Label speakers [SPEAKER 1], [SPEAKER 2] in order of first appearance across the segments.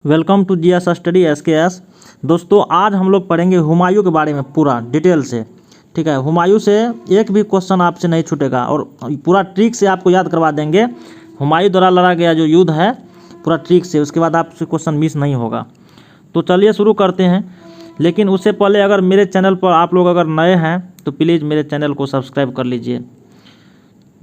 [SPEAKER 1] Welcome to GS study SKS. दोस्तों आज हम लोग पढ़ेंगे हुमायूं के बारे में पूरा डिटेल से। ठीक है, हुमायूं से एक भी क्वेश्चन आपसे नहीं छूटेगा और पूरा ट्रिक से आपको याद करवा देंगे। हुमायूं द्वारा लड़ा गया जो युद्ध है पूरा ट्रिक से, उसके बाद आपसे क्वेश्चन मिस नहीं होगा। तो चलिए शुरू करते हैं, लेकिन उससे पहले अगर मेरे चैनल पर आप लोग अगर नए हैं तो प्लीज़ मेरे चैनल को सब्सक्राइब कर लीजिए।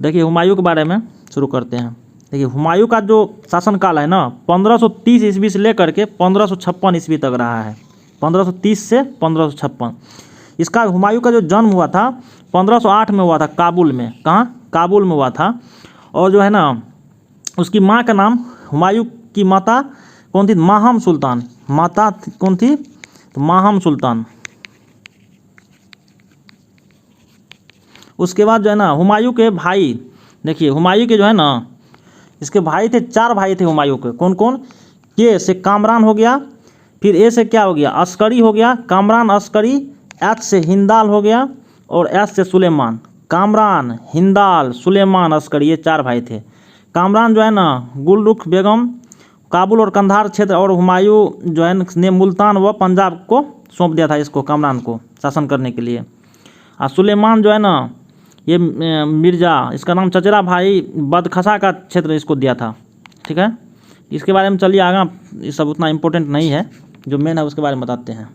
[SPEAKER 1] देखिए हुमायूं के बारे में शुरू करते हैं। देखिए हुमायूं का जो शासनकाल है ना 1530 ईस्वी से लेकर के 1556 ईस्वी तक रहा है। 1530 से 1556। इसका हुमायूं का जो जन्म हुआ था 1508 में हुआ था, काबुल में। कहाँ? काबुल में हुआ था। और जो है ना उसकी माँ का नाम, हुमायूं की माता कौन थी? माहम सुल्तान। माता कौन थी? तो माहम सुल्तान। उसके बाद जो है ना हुमायूं के भाई, देखिए हुमायूं के जो है ना इसके भाई थे, 4 भाई थे हुमायूं के। कौन कौन? के से कामरान हो गया, फिर ए से क्या हो गया? अस्करी हो गया, कामरान अस्करी। एच से हिंदाल हो गया और एस से सुलेमान। कामरान, हिंदाल, सुलेमान, अस्करी, ये 4 भाई थे। कामरान जो है ना गुलरुख बेगम काबुल और कंधार क्षेत्र, और हुमायूं जो है ने मुल्तान व पंजाब को सौंप दिया था, इसको कामरान को शासन करने के लिए। और सुलेमान जो है ना ये मिर्ज़ा, इसका नाम चचेरा भाई बदखसा का क्षेत्र इसको दिया था। ठीक है, इसके बारे में चलिए आगे, ये सब उतना इम्पोर्टेंट नहीं है, जो मेन है उसके बारे में बताते हैं।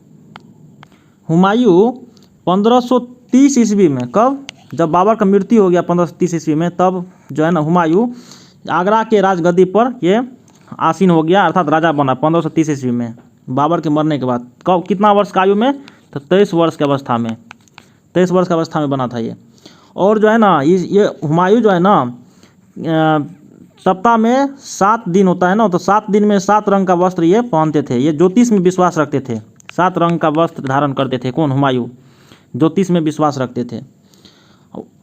[SPEAKER 1] हुमायूं 1530 ईस्वी में, कब? जब बाबर का मृत्यु हो गया 1530 ईस्वी में, तब जो है ना हुमायूं आगरा के राजगद्दी पर ये आसीन हो गया, अर्थात राजा बना 1530 ईस्वी में, बाबर के मरने के बाद। कब? कितना वर्ष की आयु में? तो 23 वर्ष की अवस्था में। 23 वर्ष की अवस्था में बना था ये। और जो है ना ये हुमायूं जो है ना सप्ताह में 7 दिन होता है ना, तो 7 दिन में 7 रंग का वस्त्र ये पहनते थे। ये ज्योतिष में विश्वास रखते थे, 7 रंग का वस्त्र धारण करते थे। कौन? हुमायूं ज्योतिष में विश्वास रखते थे।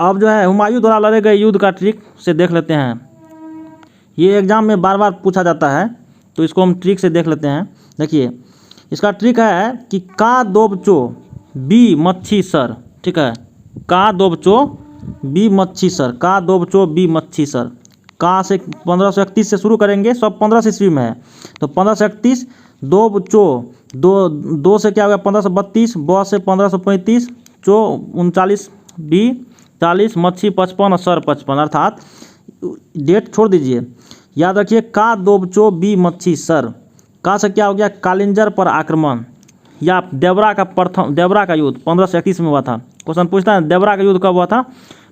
[SPEAKER 1] अब जो है हुमायूं द्वारा लड़े गए युद्ध का ट्रिक से देख लेते हैं। ये एग्जाम में बार बार पूछा जाता है, तो इसको हम ट्रिक से देख लेते हैं। देखिए इसका ट्रिक है कि का दोबचो बी मच्छी सर। ठीक है, का दोबचो बी मच्छी सर, का दोबचो बी मच्छी सर। का से 1531 से शुरू करेंगे, सब 15 ईस्वी में है, तो 1531। दोबचो दो से क्या हो गया? 1532। ब से 1535। चो 39, बी 40, मच्छी 55 और सर 55। अर्थात डेट छोड़ दीजिए, याद रखिए का दोबचो बी मच्छी सर। का से क्या हो गया? कालिंजर पर आक्रमण, या देवरा का युद्ध 1531 में हुआ था। क्वेश्चन पूछता है देवरा का युद्ध कब हुआ था?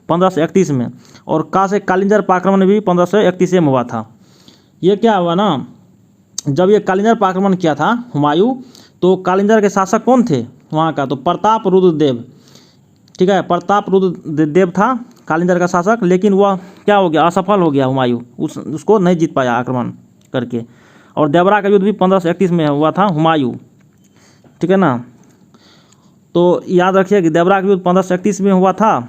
[SPEAKER 1] 1531 में। और का से कालिंजर पर आक्रमण भी 1531 में हुआ था। ये क्या हुआ ना, जब ये कालिंजर पर आक्रमण किया था हुमायूं, तो कालिंजर के शासक कौन थे वहाँ का? तो प्रताप रुद्र देव। ठीक है, प्रताप रुद्र देव था कालिंजर का शासक, लेकिन वह क्या हो गया? असफल हो गया हुमायूं, उसको नहीं जीत पाया आक्रमण करके। और देवरा का युद्ध भी 1531 में हुआ था हुमायूं। ठीक है ना, तो याद रखिए कि देवरा का युद्ध 1531 में हुआ था।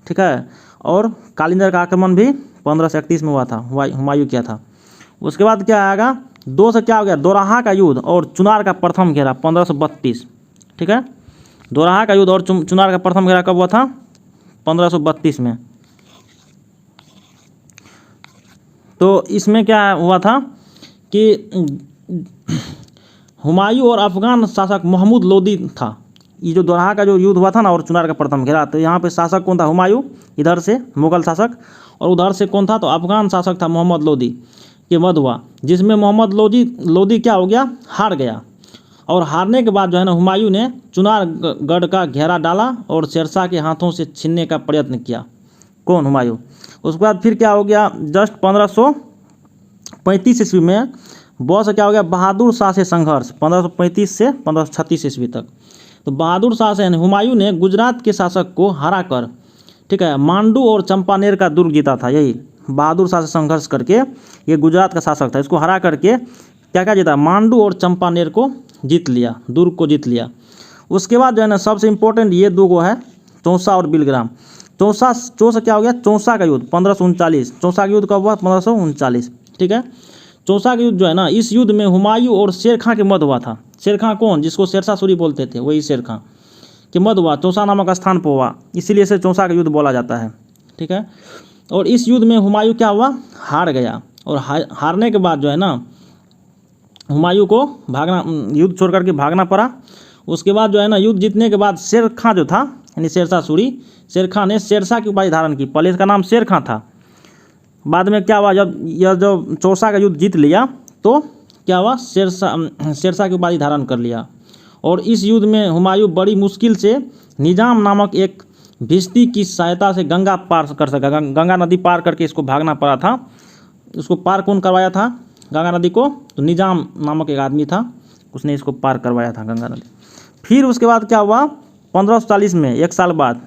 [SPEAKER 1] ठीक है, और कालिंजर का आक्रमण भी 1531 में हुआ था, हुमायूं किया था। उसके बाद क्या आएगा? 2 से क्या हो गया? दोराहा का युद्ध और चुनार का प्रथम घेरा 1532। ठीक है, दोराहा का युद्ध और चुनार का प्रथम घेरा कब हुआ था? 1532 में। तो इसमें क्या हुआ था कि हुमायूं और अफगान शासक महमूद लोदी था। ये जो दोराहा का जो युद्ध हुआ था ना और चुनार का प्रथम घेरा, तो यहाँ पे शासक कौन था? हुमायूं, इधर से मुगल शासक, और उधर से कौन था? तो अफगान शासक था मोहम्मद लोदी के मध्य हुआ, जिसमें मोहम्मद लोदी क्या हो गया? हार गया। और हारने के बाद जो है ना हुमायूं ने चुनारगढ़ का घेरा डाला और शेरशाह के हाथों से छीनने का प्रयत्न किया। कौन? हुमायूं। उसके बाद फिर क्या हो गया? जस्ट 1535 ईस्वी में से क्या हो गया? बहादुर शाह से संघर्ष 1535 से 1536 ईस्वी तक। तो बहादुर शाह से हुमायूं ने गुजरात के शासक को हरा कर, ठीक है, मांडू और चंपानेर का दुर्ग जीता था। यही बहादुर शाह से संघर्ष करके, ये गुजरात का शासक था, इसको हरा करके क्या क्या जीता? मांडू और चंपानेर को जीत लिया, दुर्ग को जीत लिया। उसके बाद जो है ना सबसे इंपॉर्टेंट ये 2 गो है, चौसा और बिलग्राम। चौसा से क्या हो गया? चौसा का युद्ध 1539। चौसा का युद्ध कब हुआ? 1539। ठीक है, चौसा का युद्ध जो है ना, इस युद्ध में हुमायूं और शेर खां के मध्य हुआ था। शेर खां कौन? जिसको शेरशाह सूरी बोलते थे, वही शेर खां के मध्य हुआ, चौसा नामक स्थान पर हुआ, इसीलिए इसे चौसा का युद्ध बोला जाता है। ठीक है, और इस युद्ध में हुमायूं क्या हुआ? हार गया। और हारने के बाद जो है ना हुमायूं को भागना, युद्ध छोड़ करके भागना पड़ा। उसके बाद जो है ना, युद्ध जीतने के बाद शेर खां जो था, यानी शेरशाह सूरी, शेर खां ने शेरशाह की उपाधि धारण की। पहले इसका नाम शेर खां था। बाद में क्या हुआ, जब चौसा का युद्ध जीत लिया तो क्या हुआ, शेरशाह की उपाधि धारण कर लिया। और इस युद्ध में हुमायूं बड़ी मुश्किल से निजाम नामक एक भिश्ती की सहायता से गंगा पार कर सका। गंगा नदी पार करके इसको भागना पड़ा था। उसको पार कौन करवाया था गंगा नदी को? तो निजाम नामक एक आदमी था, उसने इसको पार करवाया था गंगा नदी। फिर उसके बाद क्या हुआ, 1540 में, एक साल बाद,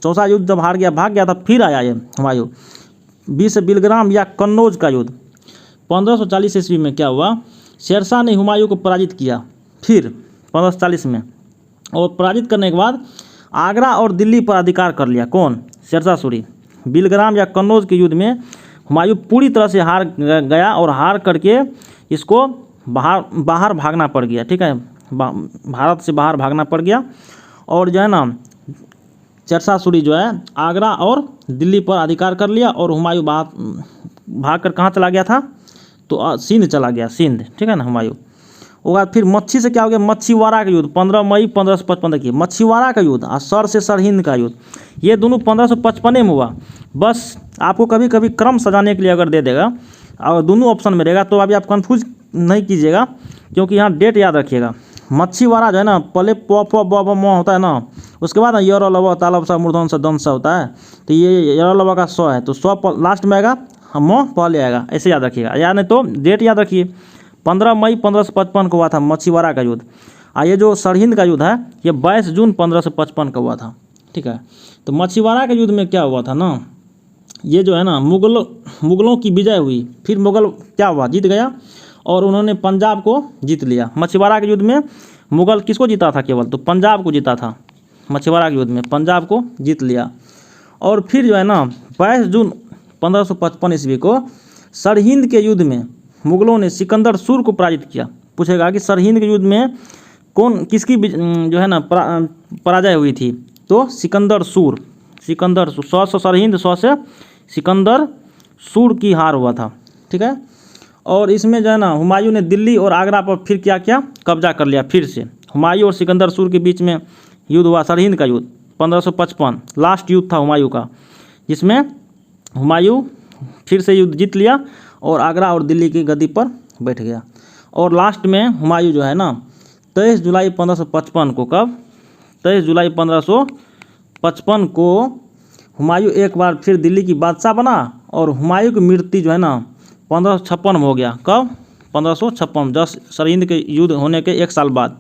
[SPEAKER 1] चौसा युद्ध जब हार गया, भाग गया था, फिर आया ये हुमायूं। 20 बिलग्राम या कन्नौज का युद्ध 1540 ईस्वी में क्या हुआ, शेरशाह ने हुमायूं को पराजित किया फिर 1540 में। और पराजित करने के बाद आगरा और दिल्ली पर अधिकार कर लिया। कौन? शेरशाह सूरी। बिलग्राम या कन्नौज के युद्ध में हुमायूं पूरी तरह से हार गया और हार करके इसको बाहर भागना पड़ गया। ठीक है, भारत से बाहर भागना पड़ गया। और जो है ना, शेरशाह सूरी जो है आगरा और दिल्ली पर अधिकार कर लिया। और हुमायूं भाग कर कहाँ चला गया था? तो सिंध चला गया, सिंध। ठीक है ना, हुमायूं। उसके बाद फिर मच्छी से क्या हो गया, मच्छीवाड़ा का युद्ध 15 मई 1555 की, मच्छीवाड़ा का युद्ध और सर से सरहिंद का युद्ध, ये दोनों 1555 में हुआ। बस आपको कभी कभी क्रम सजाने के लिए अगर दे देगा और दोनों ऑप्शन में रहेगा तो अभी आप कंफ्यूज नहीं कीजिएगा, क्योंकि यहाँ डेट याद रखिएगा। मच्छीवाड़ा जो है ना, पहले प फ ब ब म होता है ना, उसके बाद ना यर लव तालब सा मूर्धन सा दंश सा होता है। तो ये यर लव का स है, तो स लास्ट में आएगा, म पहले आएगा, ऐसे याद रखिएगा। या नहीं तो डेट याद रखिए, 15 मई 1555 को हुआ था मच्छीवाड़ा का युद्ध। और ये जो सरहिंद का युद्ध है ये 22 जून 1555 का हुआ था। ठीक है, तो मच्छीवाड़ा के युद्ध में क्या हुआ था ना, ये जो है ना, मुगलों की विजय हुई। फिर मुगल क्या हुआ, जीत गया और उन्होंने पंजाब को जीत लिया। मच्छीवाड़ा के युद्ध में मुगल किसको जीता था? केवल तो पंजाब को जीता था। मच्छीवाड़ा के युद्ध में पंजाब को जीत लिया। और फिर जो है ना, 22 जून 1555 ईस्वी को सरहिंद के युद्ध में मुगलों ने सिकंदर सूर को पराजित किया। पूछेगा कि सरहिंद के युद्ध में किसकी जो है ना पराजय हुई थी? तो सिकंदर सूर। 100 से सरहिंद, 100 से सिकंदर सूर की हार हुआ था। ठीक है, और इसमें जो है ना, हुमायूं ने दिल्ली और आगरा पर फिर क्या किया, कब्जा कर लिया। फिर से हुमायूं और सिकंदर सूर के बीच में युद्ध हुआ, सरहिंद का युद्ध 1555, लास्ट युद्ध था हुमायूं का, जिसमें हुमायूं फिर से युद्ध जीत लिया और आगरा और दिल्ली की गद्दी पर बैठ गया। और लास्ट में हुमायूं जो है ना, 23 जुलाई 1555 को, कब? 23 जुलाई 1555 को हुमायूं एक बार फिर दिल्ली की बादशाह बना। और हुमायूं की मृत्यु जो है ना 1556 में हो गया। कब? 1556, जस्ट सरहिंद के युद्ध होने के एक साल बाद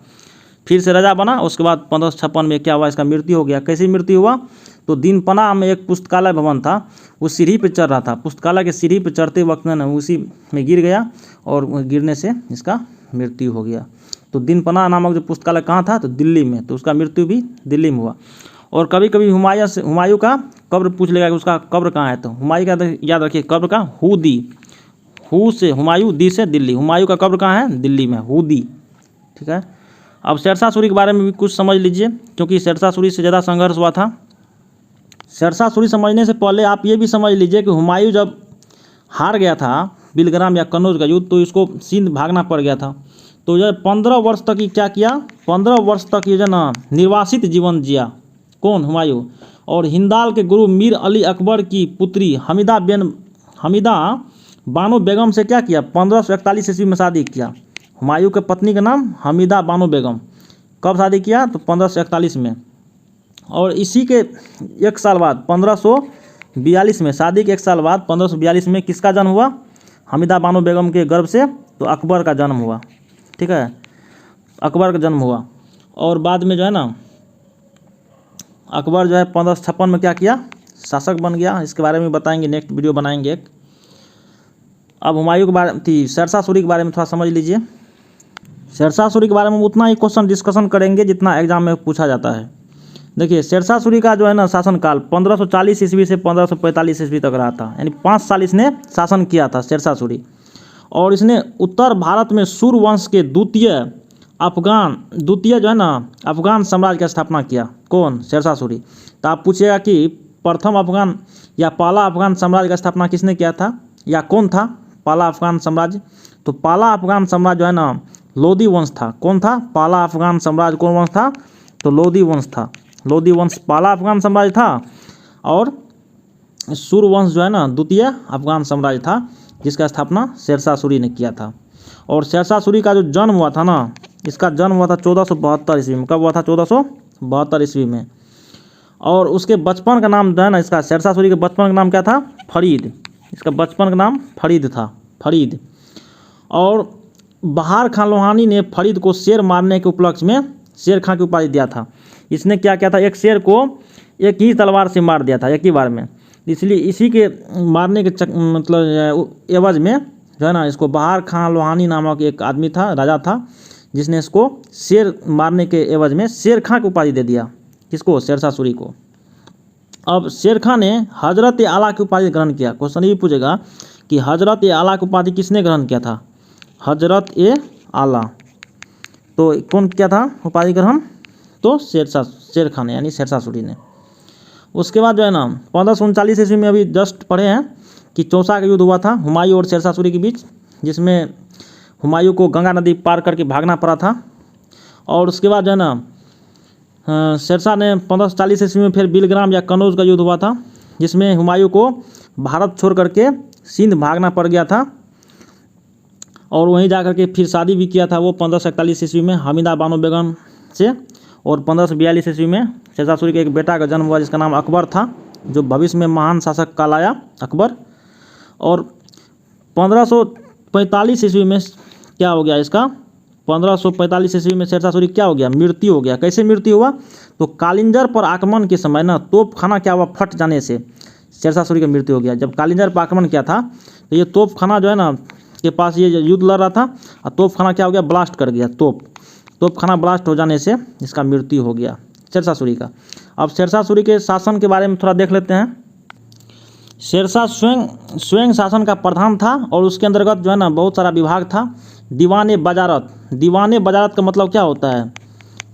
[SPEAKER 1] फिर से राजा बना। उसके बाद 1556 में क्या हुआ, इसका मृत्यु हो गया। कैसी मृत्यु हुआ? तो दीनपना में एक पुस्तकालय भवन था, उस सीढ़ी पे चढ़ रहा था। पुस्तकालय के सीढ़ी पे चढ़ते वक्त ना उसी में गिर गया और गिरने से इसका मृत्यु हो गया। तो दीनपना नामक जो पुस्तकालय कहाँ था? तो दिल्ली में। तो उसका मृत्यु भी दिल्ली में हुआ। और कभी कभी हुमायूं का कब्र पूछ लेगा कि उसका कब्र कहाँ है, तो हुमायूं का याद रखिए कब्र का हूदी, हू से हुमायूं, दी से दिल्ली। हुमायूं का कब्र कहाँ है? दिल्ली में, हूदी। ठीक है, अब शेरशाह सूरी के बारे में भी कुछ समझ लीजिए, क्योंकि शेरशाह सूरी से ज़्यादा संघर्ष हुआ था। शेरशाह सूरी समझने से पहले आप ये भी समझ लीजिए कि हुमायूं जब हार गया था बिलग्राम या कन्नौज का युद्ध, तो इसको सिंध भागना पड़ गया था। तो यह 15 वर्ष तक ही क्या किया, 15 वर्ष तक ये जो ना निर्वासित जीवन जिया। कौन? हुमायूं। और हिंदाल के गुरु मीर अली अकबर की पुत्री हमीदा बानो बेगम से क्या किया, 1541 ईस्वी में शादी किया। हुमायूं के पत्नी का नाम हमीदा बानो बेगम। कब शादी किया? तो 1541 में। और इसी के एक साल बाद 1542 में, शादी के एक साल बाद 1542 में किसका जन्म हुआ? हमीदा बानो बेगम के गर्भ से तो अकबर का जन्म हुआ। ठीक है, अकबर का जन्म हुआ। और बाद में जो है ना, अकबर जो है 1556 में क्या किया, शासक बन गया। इसके बारे में बताएंगे, नेक्स्ट वीडियो बनाएंगे एक। अब हुमायूं के बारे में, शेरशाह सूरी के बारे में थोड़ा समझ लीजिए। शेरशाह सूरी के बारे में उतना ही क्वेश्चन डिस्कशन करेंगे जितना एग्जाम में पूछा जाता है। देखिए, शेरशाह सूरी का जो है ना शासनकाल 1540 ईस्वी से 1545 ईस्वी तक रहा था, यानी 5 साल इसने शासन किया था शेरशाह सूरी। और इसने उत्तर भारत में सूर वंश के द्वितीय जो है ना अफगान साम्राज्य की स्थापना किया। कौन? शेरशाह सूरी। तो आप पूछिएगा कि प्रथम अफगान या पहला अफगान साम्राज्य का स्थापना किसने किया था, या कौन था पहला अफगान साम्राज्य? तो पहला अफगान साम्राज्य जो है ना लोदी वंश था। कौन था? पहला अफगान साम्राज्य कौन वंश था? तो लोदी वंश था। लोदी वंश पहला अफगान साम्राज्य था और सूर्यवंश जो है ना द्वितीय अफगान साम्राज्य था, जिसका स्थापना शेरशाह सूरी ने किया था। और शेरशाह सूरी का जो जन्म हुआ था ना, इसका जन्म हुआ था 1472 ईस्वी में। कब हुआ था? 1472 ईस्वी में। और उसके बचपन का नाम जो है ना, इसका शेरशाह सूरी के बचपन का नाम क्या था? फरीद। इसका बचपन का नाम फरीद था, फरीद। और बहार खान लोहानी ने फरीद को शेर मारने के उपलक्ष्य में शेर खां की उपाधि दिया था। इसने क्या किया था? एक शेर को एक ही तलवार से मार दिया था एक ही बार में, इसलिए इसी के मारने के मतलब एवज में जो है ना, इसको बहार खान लोहानी नामक एक आदमी था, राजा था, जिसने इसको शेर मारने के एवज में शेर खां की उपाधि दे दिया। किसको? शेरशाह सूरी को। अब शेर खां ने हजरत आला की उपाधि ग्रहण किया। क्वेश्चन ये पूछेगा कि हजरत आला की उपाधि किसने ग्रहण किया था? हजरत आला। तो कौन किया था उपाधि ग्रहण? तो शेर खां ने, यानी शेरशाह सूरी ने। उसके बाद जो है ना 1539 ईस्वी में अभी जस्ट पढ़े हैं कि चौसा का युद्ध हुआ था हुमायूं और शेरशाह सूरी के बीच, जिसमें हुमायूं को गंगा नदी पार करके भागना पड़ा था। और उसके बाद जो है ना शेरशाह ने 1540 ईस्वी में फिर बिलग्राम या कनौज का युद्ध हुआ था, जिसमें हुमायूं को भारत छोड़ करके सिंध भागना पड़ गया था। और वहीं जा करके फिर शादी भी किया था वो 1541 ईस्वी में हमीदा बानो बेगम से। और 1542 ईस्वी में शेरशाह सूरी के एक बेटा का जन्म हुआ, जिसका नाम अकबर था, जो भविष्य में महान शासक कहलाया, अकबर। और 1545 ईस्वी में क्या हो गया इसका? 1545 ईस्वी में शेरशाह सूरी क्या हो गया? मृत्यु हो गया। कैसे मृत्यु हुआ? तो कालिंजर पर आक्रमण के समय ना तोपखाना क्या हुआ? फट जाने से शेरशाह सूरी की मृत्यु हो गया। जब कालिंजर पर आक्रमण किया था तो ये तोपखाना जो है ना के पास ये युद्ध लड़ रहा था, और तोपखाना क्या हो गया? ब्लास्ट कर गया। तोपखाना ब्लास्ट हो जाने से इसका मृत्यु हो गया शेरशाह सूरी का। अब शेरशाह सूरी के शासन के बारे में थोड़ा देख लेते हैं। शेरशाह स्वयं शासन का प्रधान था और उसके अंतर्गत जो है ना बहुत सारा विभाग था। दीवाने बजारत। दीवाने बजारत का मतलब क्या होता है?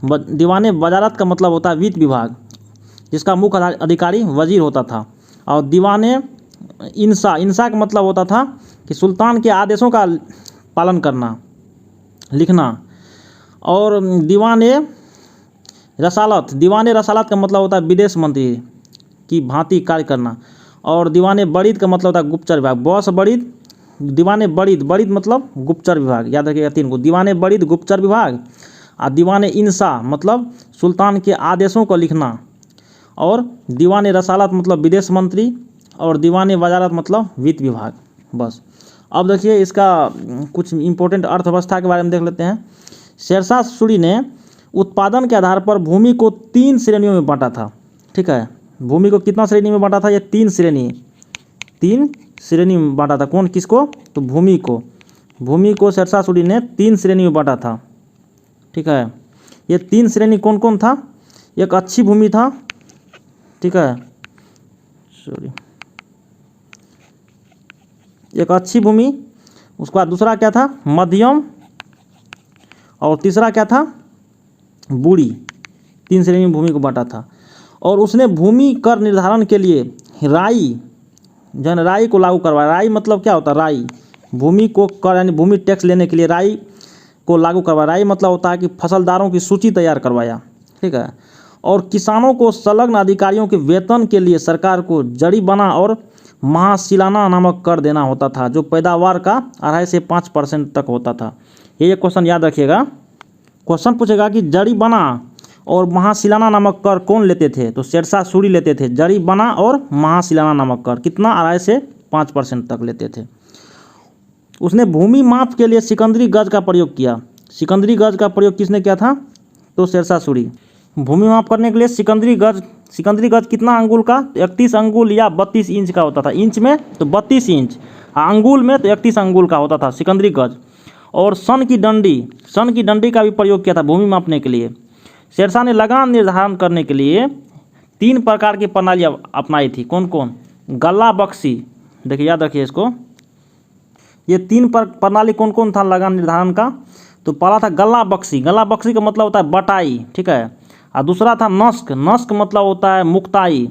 [SPEAKER 1] दीवाने बजारत का मतलब होता है वित्त विभाग, जिसका मुख्य अधिकारी वजीर होता था। और दीवाने इंसा का मतलब होता था कि सुल्तान के आदेशों का पालन करना, लिखना। और दीवाने रसालत का मतलब होता है विदेश मंत्री की भांति कार्य करना। और दीवाने बरीद का मतलब होता है गुप्तचर विभाग। बॉस बरीद, दीवाने बरीद मतलब गुप्तचर विभाग, याद रखिएगा 3 को। दीवाने बरीद गुप्तचर विभाग, और दीवाने इंसा मतलब सुल्तान के आदेशों को लिखना, और दीवाने रसालत मतलब विदेश मंत्री, और दीवाने वजारत मतलब वित्त विभाग। बस। अब देखिए इसका कुछ इंपॉर्टेंट अर्थव्यवस्था के बारे में देख लेते हैं। शेरशाह सूरी ने उत्पादन के आधार पर भूमि को 3 श्रेणियों में बांटा था। ठीक है, भूमि को कितना श्रेणी में बांटा था? ये 3 श्रेणी में बांटा था। कौन? किसको? तो भूमि को शेरशाह सूरी ने 3 श्रेणी में बांटा था। ठीक है, ये 3 श्रेणी कौन कौन था? एक अच्छी भूमि था, ठीक है, एक अच्छी भूमि, उसके बाद दूसरा क्या था? मध्यम, और तीसरा क्या था? बूढ़ी। 3 श्रेणी में भूमि को बांटा था। और उसने भूमि कर निर्धारण के लिए राई जो है ना, राई को लागू करवाया। राई मतलब क्या होता है? राई, भूमि को कर यानी भूमि टैक्स लेने के लिए राई को लागू करवाया। राई मतलब होता है कि फसलदारों की सूची तैयार करवाया। ठीक है। और किसानों को संलग्न अधिकारियों के वेतन के लिए सरकार को जरीबना और महाशिलाना नामक कर देना होता था, जो पैदावार का 2.5 से 5% तक होता था। ये क्वेश्चन याद रखिएगा। क्वेश्चन पूछेगा कि जरीबना और महाशिलाना नामक कर कौन लेते थे? तो शेरशाह सूरी लेते थे। जरीबना और महाशिलाना नामक कर कितना? 2.5 से 5% तक लेते थे। उसने भूमि माप के लिए सिकंदरी गज का प्रयोग किया। सिकंदरी गज का प्रयोग किसने किया था? तो शेरशाह सूरी। भूमि माप करने के लिए सिकंदरी गज कितना अंगुल का? 31 अंगुल या 32 इंच का होता था। इंच में तो 32 इंच, अंगुल में तो 31 अंगुल का होता था सिकंदरी गज। और सन की डंडी का भी प्रयोग किया था भूमि मापने के लिए। शेरशाह ने लगान निर्धारण करने के लिए 3 प्रकार की प्रणालियाँ अपनाई थी। कौन कौन? गला बक्सी, देखिए याद रखिए इसको। ये 3 प्रणाली कौन कौन था लगान निर्धारण का? तो पहला था गला बक्सी का मतलब होता है बटाई। ठीक है। और दूसरा था नस्क मतलब होता है मुक्ताई।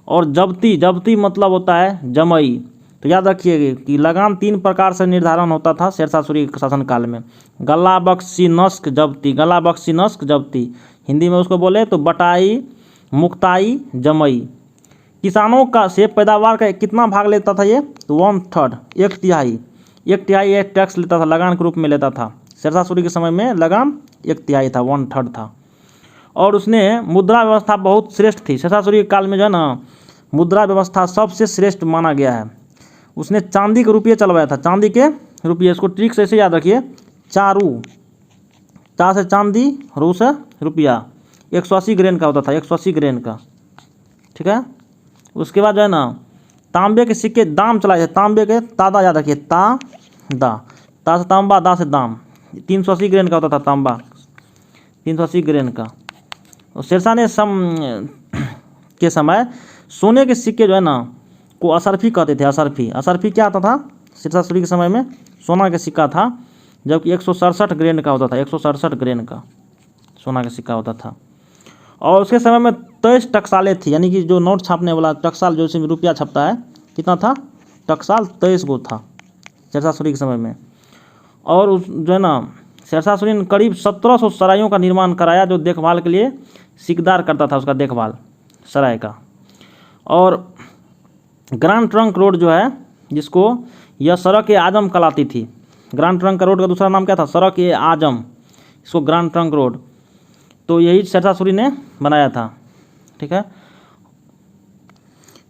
[SPEAKER 1] और जब्ती मतलब होता है जमई। तो याद रखिए कि लगान 3 प्रकार से निर्धारण होता था शेरशाह सूरी के शासनकाल में। गला बख्शी नस्क जब्ती, गला बख्शी नस्क जब्ती, हिंदी में उसको बोले तो बटाई, मुक्ताई, जमई। किसानों का से पैदावार का कितना भाग लेता था ये, तो 1/3, 1/3, 1/3 ये टैक्स लेता था, लगान के रूप में लेता था। शेरशाह सूरी के समय में लगान 1/3 था, 1/3 था। और उसने मुद्रा व्यवस्था बहुत श्रेष्ठ थी। शेरशाह सूरी के काल में जो है ना मुद्रा व्यवस्था सबसे श्रेष्ठ माना गया है। उसने चांदी के रुपये चलवाया था, चांदी के रुपये। इसको ट्रिक से ऐसे याद रखिए, चारू, चा से चांदी, रू से रुपया, 180 ग्रेन का होता था, 180 ग्रेन का, ठीक है। उसके बाद जो है ना तांबे के सिक्के दाम चलाए थे, तांबे के तादा याद रखिए, ता से तांबा, दा से दाम, 380 ग्रेन का होता था तांबा, 380 ग्रेन का। और शेरशाह ने के समय सोने के सिक्के जो है ना को असरफी कहते थे, असरफी। असरफी क्या आता था शेरशाह सूरी के समय में, सोना का सिक्का था, जबकि 167 ग्रेन का होता था, 167 ग्रेन का सोना का सिक्का होता था। और उसके समय में 23 टकसालें थी, यानी कि जो नोट छापने वाला टकसाल, जो इसमें रुपया छपता है, कितना था, टकसाल 23 गो था शेरशाह सूरी के समय में। और उस जो है ना शेरशाह सूरी ने करीब 1700 सरायों का निर्माण कराया, जो देखभाल के लिए सिकदार करता था, उसका देखभाल सराय का। और ग्रांड ट्रंक रोड जो है, जिसको यह सड़क ए आजम कहलाती थी। ग्रांड ट्रंक रोड का दूसरा नाम क्या था, सड़क ए आजम, इसको ग्रांड ट्रंक रोड। तो यही शेरशाह सूरी ने बनाया था, ठीक है।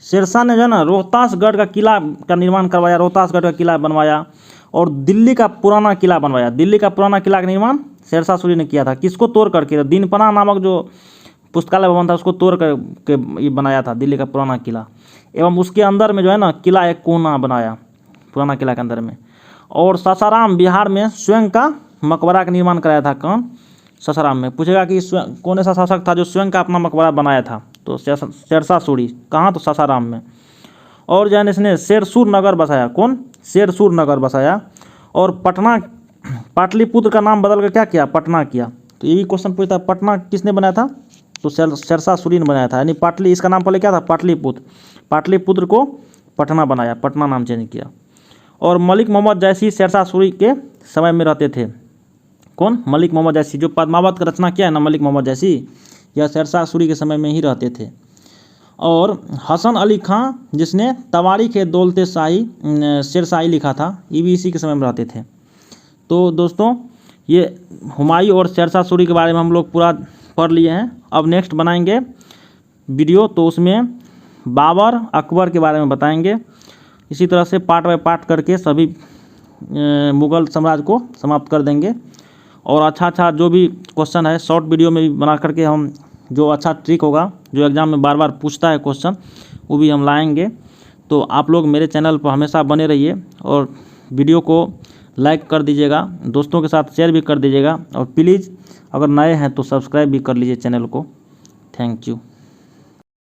[SPEAKER 1] शेरशाह ने जो है ना रोहतासगढ़ का किला का निर्माण करवाया, रोहतासगढ़ का किला बनवाया, और दिल्ली का पुराना किला बनवाया। दिल्ली का पुराना किला का निर्माण शेरशाह सूरी ने किया था। किसको तोड़ करके, दीनपना नामक जो पुस्तकालय भवन था उसको तोड़ करके ये बनाया था दिल्ली का पुराना किला। एवं उसके अंदर में जो है ना किला एक कोना बनाया पुराना किला के अंदर में। और सासाराम बिहार में स्वयं का मकबरा का निर्माण कराया था। कौन, सासाराम में। पूछेगा कि कौन ऐसा शासक था जो स्वयं का अपना मकबरा बनाया था, तो शेरशाह सूरी। कहाँ, तो सासाराम में। और जो है इसने शेरसूर नगर बसाया। कौन, शेरसूर नगर बसाया। और पटना, पाटलिपुत्र का नाम बदल कर क्या किया, पटना किया। तो यही क्वेश्चन पूछता है, पटना किसने बनाया था, तो शेरशाह सूरी ने बनाया था। यानी पाटली, इसका नाम पहले क्या था, पाटलिपुत्र, पाटलिपुत्र को पटना बनाया, पटना नाम चेंज किया। और मलिक मोहम्मद जैसी शेरशाह सूरी के समय में रहते थे। कौन, मलिक मोहम्मद जैसी, जो पद्मावत का रचना किया है ना मलिक मोहम्मद जैसी, यह शेरशाह सूरी के समय में ही रहते थे। और हसन अली खां, जिसने तवारीख ए दौलत शाही शेरशाही लिखा था, ये भी इसी के समय में रहते थे। तो दोस्तों ये हुमायूं और शेरशाह सूरी के बारे में हम लोग पूरा पढ़ लिए हैं। अब नेक्स्ट बनाएंगे वीडियो, तो उसमें बाबर अकबर के बारे में बताएंगे। इसी तरह से पार्ट बाय पार्ट करके सभी मुग़ल साम्राज्य को समाप्त कर देंगे। और अच्छा जो भी क्वेश्चन है शॉर्ट वीडियो में भी बना करके हम, जो अच्छा ट्रिक होगा, जो एग्ज़ाम में बार बार पूछता है क्वेश्चन, वो भी हम लाएंगे। तो आप लोग मेरे चैनल पर हमेशा बने रहिए और वीडियो को लाइक कर दीजिएगा, दोस्तों के साथ शेयर भी कर दीजिएगा। और प्लीज़ अगर नए हैं तो सब्सक्राइब भी कर लीजिए चैनल को। Thank you.